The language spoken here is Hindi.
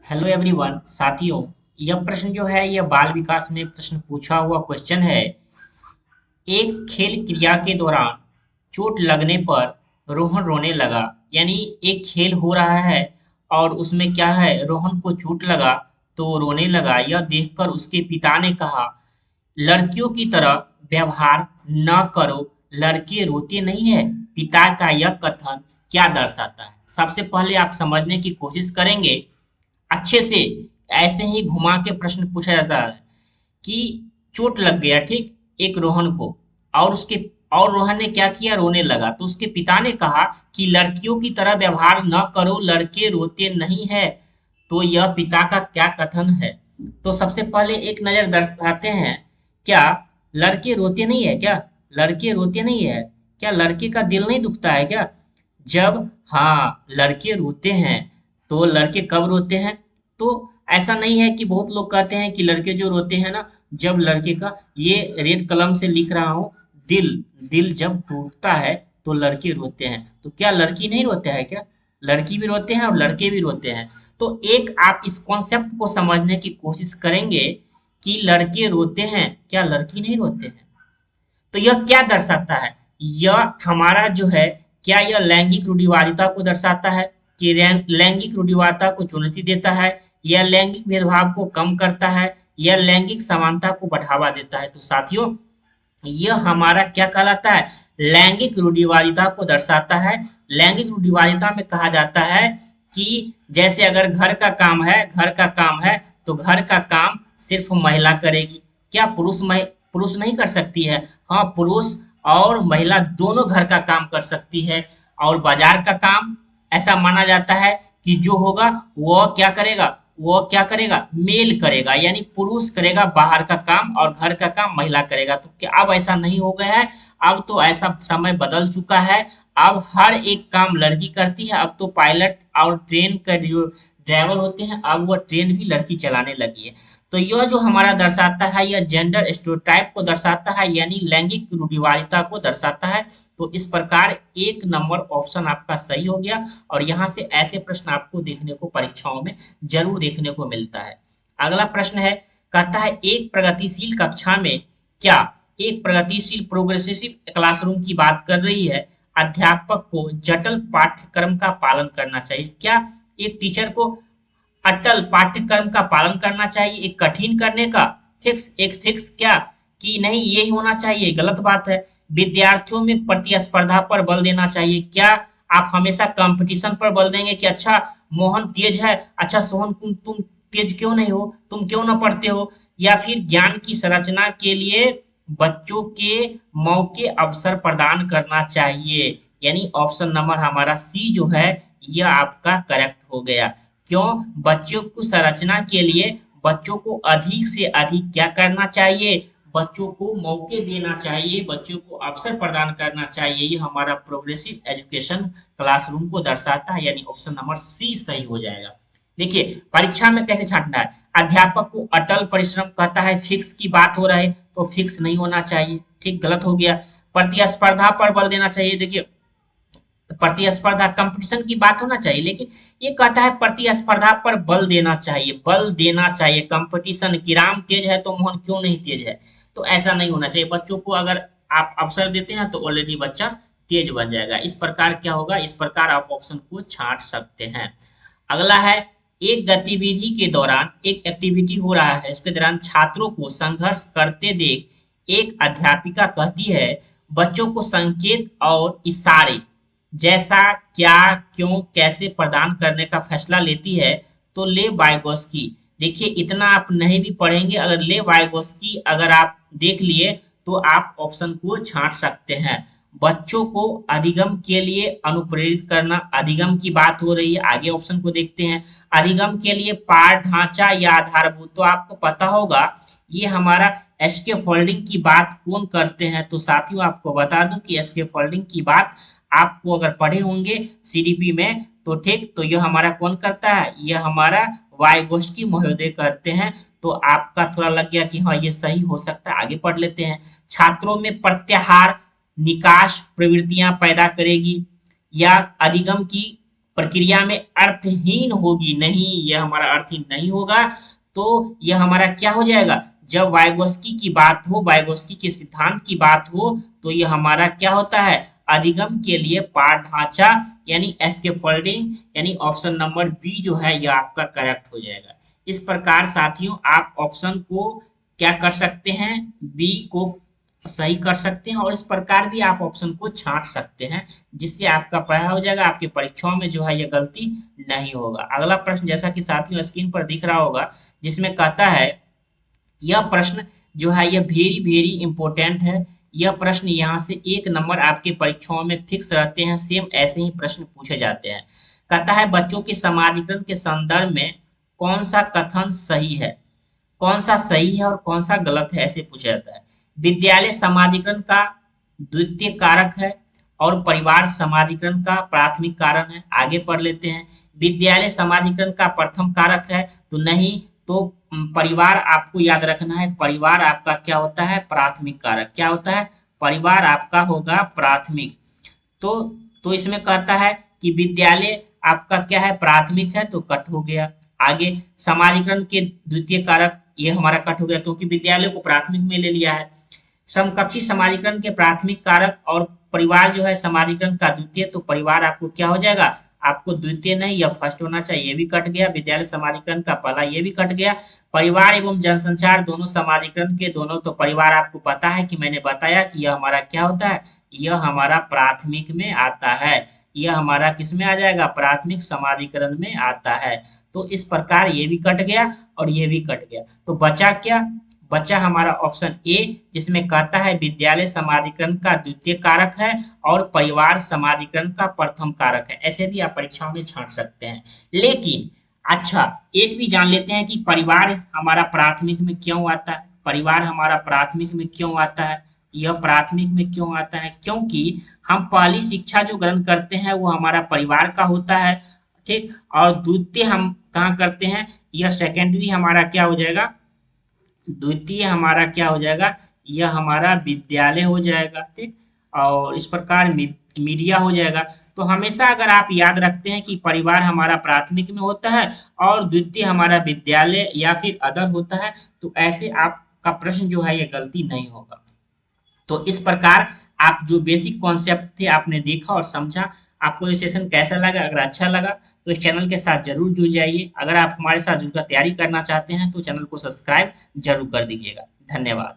हेलो एवरीवन साथियों। यह प्रश्न जो है यह बाल विकास में प्रश्न पूछा हुआ क्वेश्चन है। एक खेल क्रिया के दौरान चोट लगने पर रोहन रोने लगा। यानी एक खेल हो रहा है और उसमें क्या है, रोहन को चोट लगा तो रोने लगा। यह देखकर उसके पिता ने कहा, लड़कियों की तरह व्यवहार न करो, लड़के रोते नहीं है। पिता का यह कथन क्या दर्शाता है? सबसे पहले आप समझने की कोशिश करेंगे अच्छे से। ऐसे ही घुमा के प्रश्न पूछा जाता है कि चोट लग गया, ठीक, एक रोहन को, और उसके और रोहन ने क्या किया, रोने लगा। तो उसके पिता ने कहा कि लड़कियों की तरह व्यवहार न करो, लड़के रोते नहीं है। तो यह पिता का क्या कथन है? तो सबसे पहले एक नजर दर्शाते हैं। क्या लड़के रोते नहीं है क्या? लड़के रोते नहीं है क्या? लड़के का दिल नहीं दुखता है क्या जब, हाँ, लड़के रोते हैं। तो लड़के कब रोते हैं? तो ऐसा नहीं है कि बहुत लोग कहते हैं कि लड़के जो रोते हैं ना, जब लड़के का, ये रेड कलम से लिख रहा हूँ, दिल दिल जब टूटता है तो लड़के रोते हैं। तो क्या लड़की नहीं रोते हैं क्या? लड़की भी रोते हैं और लड़के भी रोते हैं। तो एक आप इस कॉन्सेप्ट को समझने की कोशिश करेंगे कि लड़के रोते हैं, क्या लड़की नहीं रोते हैं? तो यह क्या दर्शाता है? यह हमारा जो है, क्या यह लैंगिक रूढ़िवादिता को दर्शाता है कि लैंगिक रूढ़िवादिता को चुनौती देता है, या लैंगिक भेदभाव को कम करता है, या लैंगिक समानता को बढ़ावा देता है? तो साथियों, यह हमारा क्या कहलाता है? लैंगिक रूढ़िवादिता को दर्शाता है। लैंगिक रूढ़िवादिता में कहा जाता है कि जैसे अगर घर का काम है तो घर का काम सिर्फ महिला करेगी। क्या पुरुष नहीं कर सकती है? हाँ, पुरुष और महिला दोनों घर का काम कर सकती है। और बाजार का काम ऐसा माना जाता है कि जो होगा वो क्या करेगा, मेल करेगा, यानी पुरुष करेगा बाहर का काम और घर का काम महिला करेगा। तो क्या अब ऐसा नहीं हो गया है? अब तो ऐसा समय बदल चुका है। अब हर एक काम लड़की करती है। अब तो पायलट और ट्रेन का जो ड्राइवर होते हैं, अब वो ट्रेन भी लड़की चलाने लगी है। तो यह जो हमारा दर्शाता है, यह जेंडर स्टेरियोटाइप को दर्शाता है, यानी लैंगिक रूढ़िवादिता को दर्शाता है। तो इस प्रकार एक नंबर ऑप्शन आपका सही हो गया। और यहाँ से ऐसे प्रश्न आपको देखने को परीक्षाओं में जरूर देखने को मिलता है। अगला प्रश्न है, कहता है एक प्रगतिशील कक्षा में, क्या एक प्रगतिशील प्रोग्रेसिव क्लासरूम की बात कर रही है, अध्यापक को जटिल पाठ्यक्रम का पालन करना चाहिए? क्या एक टीचर को अटल पाठ्यक्रम का पालन करना चाहिए, एक कठिन करने का फिक्स क्या, कि नहीं ये ही होना चाहिए? गलत बात है। विद्यार्थियों में प्रतिस्पर्धा पर बल देना चाहिए। क्या आप हमेशा कंपटीशन पर बल देंगे कि अच्छा मोहन तेज है, अच्छा सोहन तुम तेज क्यों नहीं हो, तुम क्यों ना पढ़ते हो? या फिर ज्ञान की संरचना के लिए बच्चों के मौके अवसर प्रदान करना चाहिए? यानी ऑप्शन नंबर हमारा सी जो है, यह आपका करेक्ट हो गया। क्यों? बच्चों को संरचना के लिए बच्चों को अधिक से अधिक क्या करना चाहिए? बच्चों को मौके देना चाहिए, बच्चों को अवसर प्रदान करना चाहिए। ये हमारा प्रोग्रेसिव एजुकेशन क्लासरूम को दर्शाता है, यानी ऑप्शन नंबर सी सही हो जाएगा। देखिए परीक्षा में कैसे छांटना है। अध्यापक को अटल परिश्रम कहता है, फिक्स की बात हो रहा है तो फिक्स नहीं होना चाहिए, ठीक, गलत हो गया। प्रतिस्पर्धा पर बल देना चाहिए। देखिए प्रतिस्पर्धा कंपटीशन की बात होना चाहिए, लेकिन ये कहता है प्रतिस्पर्धा पर बल देना चाहिए, बल देना चाहिए कंपटीशन की। राम तेज है तो मोहन क्यों नहीं तेज है? तो ऐसा नहीं होना चाहिए। बच्चों को अगर आप अवसर देते हैं तो ऑलरेडी बच्चा तेज बन जाएगा। इस प्रकार क्या होगा, इस प्रकार आप ऑप्शन को छांट सकते हैं। अगला है, एक गतिविधि के दौरान एक एक्टिविटी हो रहा है, इसके दौरान छात्रों को संघर्ष करते देख एक अध्यापिका कहती है, बच्चों को संकेत और इशारे जैसा क्या, क्यों, कैसे प्रदान करने का फैसला लेती है। तो ले वाइगोस्की, देखिए इतना आप नहीं भी पढ़ेंगे, अगर ले वाइगोस्की अगर आप देख लिए तो आप ऑप्शन को छांट सकते हैं। बच्चों को अधिगम के लिए अनुप्रेरित करना, अधिगम की बात हो रही है। आगे ऑप्शन को देखते हैं। अधिगम के लिए पाठ ढांचा या आधारभूत, तो आपको पता होगा ये हमारा एसके फोल्डिंग की बात कौन करते हैं? तो साथियों आपको बता दूं कि एसके फोल्डिंग की बात आपको अगर पढ़े होंगे सीडीपी में तो ठीक, तो यह हमारा कौन करता है? यह हमारा वाइगोस्की महोदय करते हैं। तो आपका थोड़ा लग गया कि हाँ ये सही हो सकता है। आगे पढ़ लेते हैं। छात्रों में प्रत्याहार निकाश प्रवृत्तियां पैदा करेगी, या अधिगम की प्रक्रिया में अर्थहीन होगी, नहीं, यह हमारा अर्थहीन नहीं होगा। तो यह हमारा क्या हो जाएगा, जब वाइगोत्स्की की बात हो, वाइगोत्स्की के सिद्धांत की बात हो, तो यह हमारा क्या होता है, अधिगम के लिए पाठ ढांचा यानी स्कैफोल्डिंग, यानी ऑप्शन नंबर बी जो है यह आपका करेक्ट हो जाएगा। इस प्रकार साथियों आप ऑप्शन को क्या कर सकते हैं, बी को सही कर सकते हैं, और इस प्रकार भी आप ऑप्शन को छांट सकते हैं, जिससे आपका पढ़ा हो जाएगा, आपकी परीक्षाओं में जो है ये गलती नहीं होगा। अगला प्रश्न जैसा कि साथियों स्क्रीन पर दिख रहा होगा, जिसमें कहता है, यह प्रश्न जो है यह वेरी वेरी इंपॉर्टेंट है। यह प्रश्न यहाँ से 1 नंबर आपके परीक्षाओं में फिक्स रहते हैं, सेम ऐसे ही प्रश्न पूछे जाते हैं। कहता है बच्चों के समाजीकरण के संदर्भ में कौन सा कथन सही है, कौन सा सही है और कौन सा गलत है, ऐसे पूछा जाता है। विद्यालय समाजीकरण का द्वितीय कारक है और परिवार समाजीकरण का प्राथमिक कारण है। आगे पढ़ लेते हैं। विद्यालय समाजीकरण का प्रथम कारक है, तो नहीं, तो परिवार आपको याद रखना है, परिवार आपका क्या होता है, प्राथमिक कारक। क्या होता है, परिवार आपका होगा प्राथमिक। तो इसमें कहता है कि विद्यालय आपका क्या है, प्राथमिक है, तो कट हो गया। आगे समाजीकरण के द्वितीय कारक, ये हमारा कट हो गया क्योंकि विद्यालय को प्राथमिक में ले लिया है। समकक्षी समाजीकरण के प्राथमिक कारक और परिवार जो है समाजीकरण का द्वितीय, तो परिवार आपको क्या हो जाएगा, आपको द्वितीय नहीं या फर्स्ट होना चाहिए, ये भी कट गया। विद्यालय समाजीकरण का पहला, ये भी कट गया। परिवार एवं जनसंचार दोनों समाजीकरण के दोनों, तो परिवार आपको पता है कि मैंने बताया कि यह हमारा क्या होता है, यह हमारा प्राथमिक में आता है, यह हमारा किस में आ जाएगा, प्राथमिक समाजीकरण में आता है। तो इस प्रकार ये भी कट गया और ये भी कट गया। तो बचा क्या, बचा हमारा ऑप्शन ए, जिसमें कहता है विद्यालय समाजीकरण का द्वितीय कारक है और परिवार समाजीकरण का प्रथम कारक है। ऐसे भी आप परीक्षाओं में छांट सकते हैं। लेकिन अच्छा, एक भी जान लेते हैं कि परिवार हमारा प्राथमिक में क्यों आता है। परिवार हमारा प्राथमिक में क्यों आता है, यह प्राथमिक में क्यों आता है, क्योंकि हम पहली शिक्षा जो ग्रहण करते हैं वो हमारा परिवार का होता है, ठीक, और द्वितीय हम कहाँ करते हैं, यह सेकेंडरी हमारा क्या हो जाएगा, द्वितीय हमारा क्या हो जाएगा, यह हमारा विद्यालय हो जाएगा, ठीक, और इस प्रकार मीडिया हो जाएगा। तो हमेशा अगर आप याद रखते हैं कि परिवार हमारा प्राथमिक में होता है और द्वितीय हमारा विद्यालय या फिर अदर होता है, तो ऐसे आपका प्रश्न जो है ये गलती नहीं होगा। तो इस प्रकार आप जो बेसिक कॉन्सेप्ट थे आपने देखा और समझा। आपको ये सेशन कैसा लगा, अगर अच्छा लगा तो इस चैनल के साथ जरूर जुड़ जाइए। अगर आप हमारे साथ जुड़कर तैयारी करना चाहते हैं तो चैनल को सब्सक्राइब जरूर कर दीजिएगा। धन्यवाद।